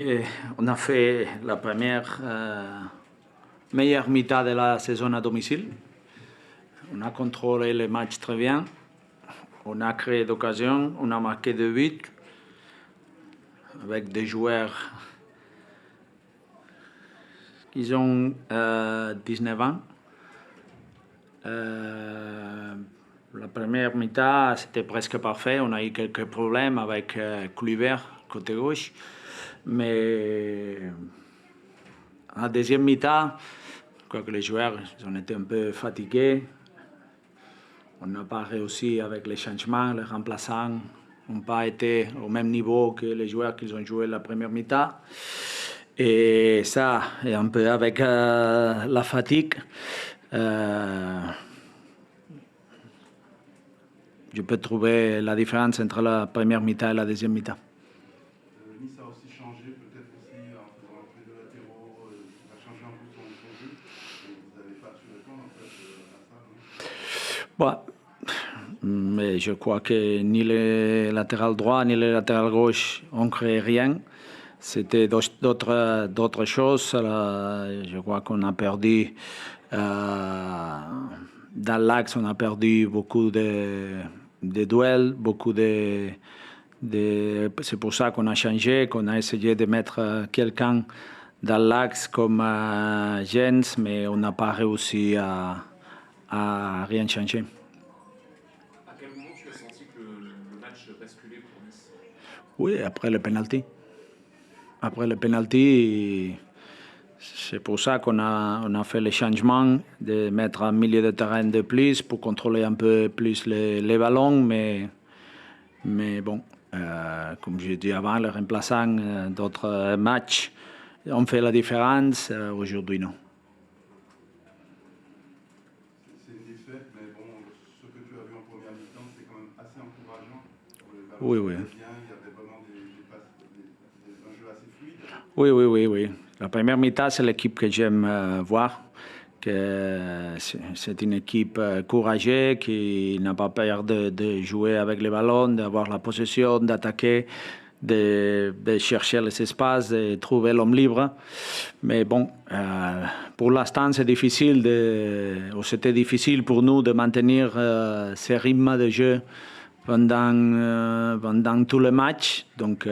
Et on a fait la première meilleure mi-temps de la saison à domicile. On a contrôlé le match très bien. On a créé d'occasions. On a marqué 2 buts avec des joueurs qui ont 19 ans. La première mi-temps, c'était presque parfait. On a eu quelques problèmes avec Kluivert, côté gauche. Mais en la deuxième mi-temps, je crois que les joueurs ont été un peu fatigués. On n'a pas réussi avec les changements, les remplaçants n'ont pas été au même niveau que les joueurs qui ont joué la première mi-temps. Et ça, et un peu avec la fatigue, je peux trouver la différence entre la première mi-temps et la deuxième mi-temps. Nice a aussi changé, peut-être aussi en faisant entrer deux latéraux, ça a changé un peu son jeu. Et vous n'avez pas su répondre en fait à ça, non? Mais je crois que ni le latéral droit ni le latéral gauche ont créé rien. C'était d'autres choses. Je crois qu'on a perdu dans l'axe, on a perdu beaucoup de duels, beaucoup c'est pour ça qu'on a changé, qu'on a essayé de mettre quelqu'un dans l'axe comme Jens, mais on n'a pas réussi à rien changer. À quel moment tu as senti que le match basculait pour Nice? Oui, après le penalty. Après le penalty, c'est pour ça qu'on a fait le changement de mettre un milieu de terrain de plus pour contrôler un peu plus les ballons. Mais bon, comme je dis avant, les remplaçants d'autres matchs ont fait la différence. Aujourd'hui, non. C'est une défaite, mais bon, ce que tu as vu en première mi-temps, c'est quand même assez encourageant. Le Oui, ballon oui. sortait bien, il y avait vraiment un jeu assez fluide. Oui. La première mi-temps, c'est l'équipe que j'aime voir. C'est une équipe courageuse qui n'a pas peur de jouer avec les ballons, d'avoir la possession, d'attaquer, de chercher les espaces, de trouver l'homme libre. Mais bon, pour l'instant, c'était difficile pour nous de maintenir ce rythme de jeu pendant tout le match. Donc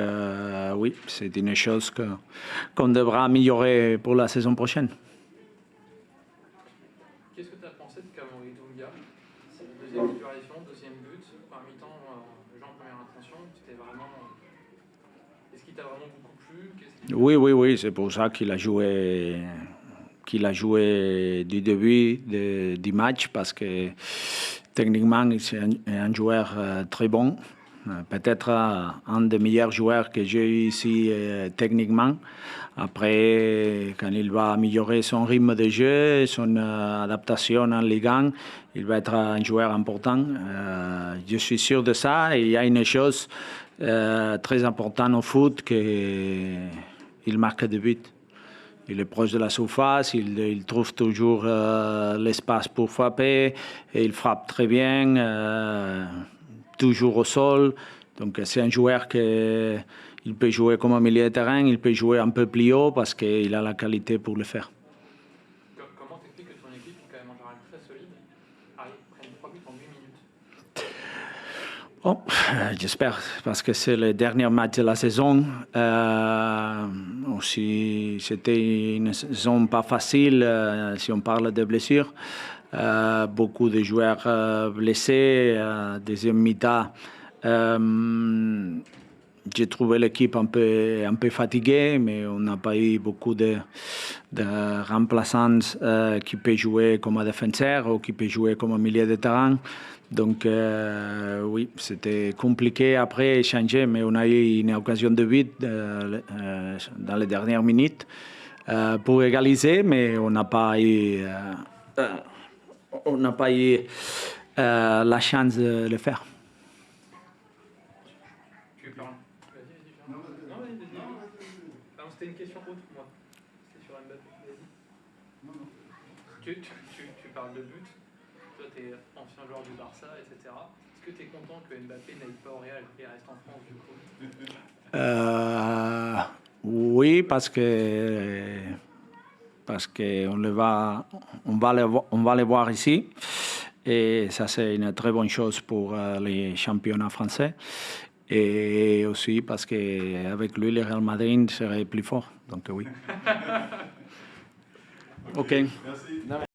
oui, c'est une chose qu'on devra améliorer pour la saison prochaine. Qu'est-ce que tu as pensé de Kamori Doumbia? C'est la deuxième titularisation, deuxième but. Par mi-temps, Jean, première intention, c'était vraiment. Est-ce qu'il t'a vraiment beaucoup plu? Oui, c'est pour ça qu'il a joué du début du match, parce que techniquement, c'est un joueur très bon. Peut-être un des meilleurs joueurs que j'ai eu ici techniquement. Après, quand il va améliorer son rythme de jeu, son adaptation en Ligue 1, il va être un joueur important. Je suis sûr de ça. Et il y a une chose très importante au foot, qu'il marque des buts. Il est proche de la surface, il trouve toujours l'espace pour frapper, et il frappe très bien, toujours au sol. Donc c'est un joueur il peut jouer comme un milieu de terrain, il peut jouer un peu plus haut parce qu'il a la qualité pour le faire. Comment t'expliques que ton équipe, qui est quand même en général très solide, prenne 3 buts en 8 minutes? Bon, j'espère, parce que c'est le dernier match de la saison. Aussi, c'était une saison pas facile si on parle de blessures. Beaucoup de joueurs blessés. Deuxième mi-temps, j'ai trouvé l'équipe un peu fatiguée, mais on n'a pas eu beaucoup de remplaçants qui peuvent jouer comme un défenseur ou qui peuvent jouer comme un milieu de terrain. Donc oui, c'était compliqué après changer, mais on a eu une occasion de but dans les dernières minutes pour égaliser, mais on n'a pas eu la chance de le faire. Tu parles. Vas-y, Jean. Non, vas-y. Non, c'était une question autre, moi. C'était sur Mbappé. Vas-y. Tu parles de but. Toi, tu es ancien joueur du Barça, etc. Est-ce que tu es content que Mbappé n'aille pas au Real et reste en France, du coup? Oui, parce que on va les voir ici. Et ça, c'est une très bonne chose pour les championnats français. Et aussi parce qu'avec lui, le Real Madrid serait plus fort. Donc oui. OK. Merci.